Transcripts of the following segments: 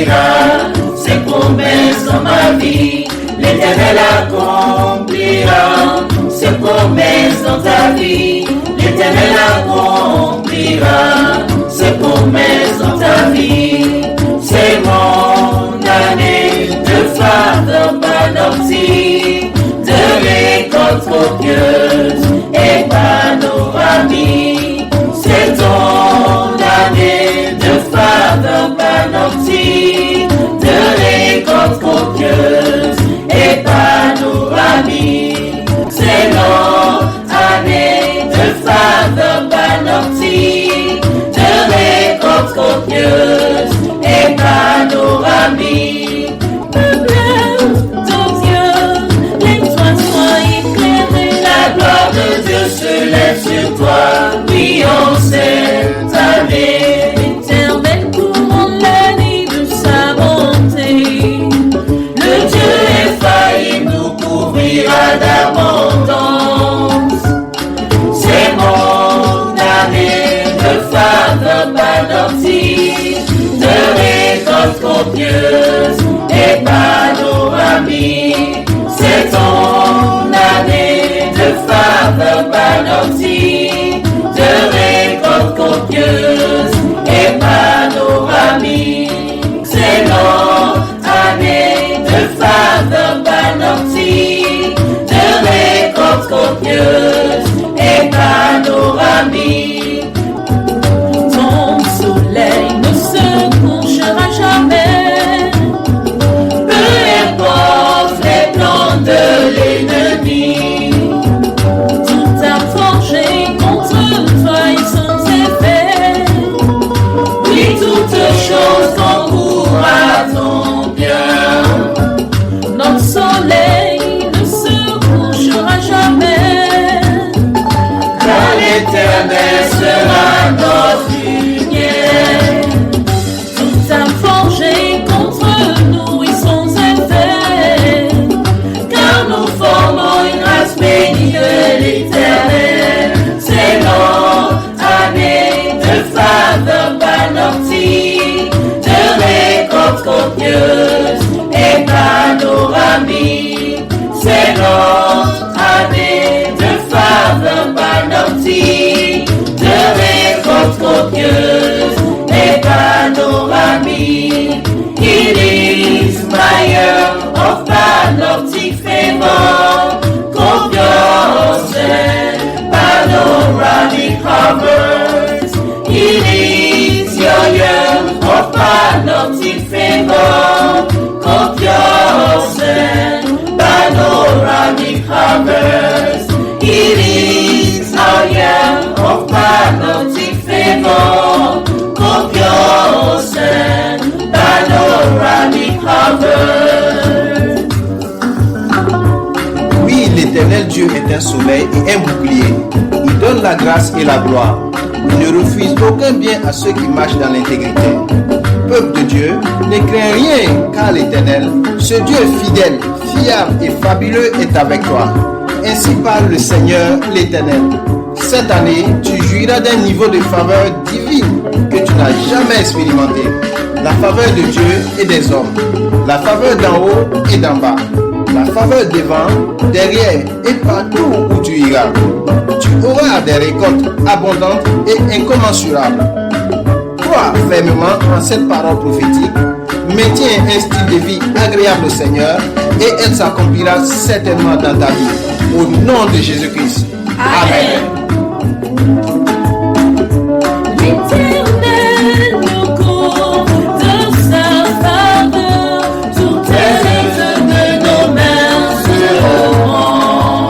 accomplira ses promesses dans ma vie. L'Éternel accomplira ses promesses dans ta vie. L'Éternel accomplira ses promesses dans ta vie. C'est mon année de faveur panoptique, de récolte copieuse et panoramique. C'est ton année de faveur panoptique, de récolte copieuse et panoramique. C'est notre année de faveur panoptique, de récolte copieuse et panoramique. Ton Dieu, les toits soient éclairés. La gloire de Dieu se lève sur toi, oui, en cette année. L'Éternel couronne l'année de sa bonté. Le Dieu infaillible nous couvrira d'abondance. C'est mon année de faveur panoptique, de récolte copieuse et panoramique. C'est ton année de faveur panoptique, de récolte copieuse et panoramique. C'est notre année de faveur panoptique, de récolte copieuse et panoramique. Ton soleil ne se couchera jamais. Peu importe les plans de l'ennemi, Tout a forgé contre toi et sans effet. oui, toutes choses concourent à ton bien. Notre soleil ne se couchera jamais. Car l'Éternel sera notre lumière. Tout a forgé contre nous et sans effet. Car nous formons une race bénie de l'Éternel. C'est notre année de faveur panoptique, de récolte copieuse et panoramique. C'est notre année de faveur panoptique, de récolte copieuse et panoramique. It is my year of panoptic favor, copious and panoramic harvest. It is your year of panoptic favor, copious and panoramic harvest. It is our year of panoptic favor, copious and panoramic harvest. Oui, l'Éternel Dieu est un soleil et un bouclier. Il donne la grâce et la gloire. Il ne refuse aucun bien à ceux qui marchent dans l'intégrité. Peuple de Dieu, ne crains rien, car l'Éternel, ce Dieu fidèle, fiable et fabuleux est avec toi. Ainsi parle le Seigneur l'Éternel. Cette année, tu jouiras d'un niveau de faveur divine que tu n'as jamais expérimenté. La faveur de Dieu et des hommes. La faveur d'en haut et d'en bas. La faveur devant, derrière et partout où tu iras. Tu auras des récoltes abondantes et incommensurables. Crois fermement en cette parole prophétique. Maintiens un style de vie agréable au Seigneur et elle s'accomplira certainement dans ta vie. Au nom de Jésus-Christ. Amen. L'Éternel nous couvre de sa faveur. Toutes les œuvres de nos mains seront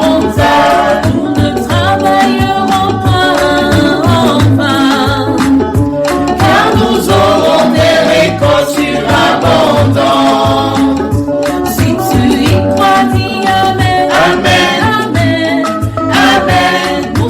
rentables. Nous ne travaillerons pas en vain, Car nous aurons des récoltes surabondantes. si tu y crois, dis Amen. Amen. Amen. Amen. Nous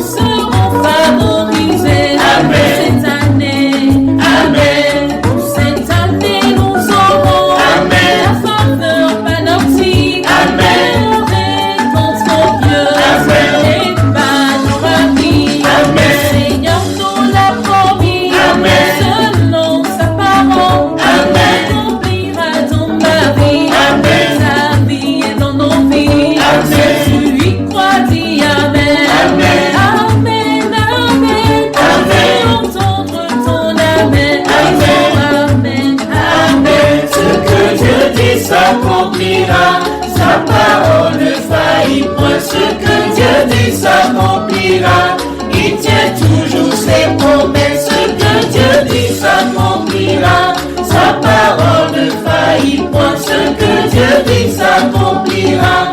s'accomplira. Il tient toujours ses promesses. Ce que Dieu dit s'accomplira. Sa parole ne faillit point. Ce que Dieu dit s'accomplira.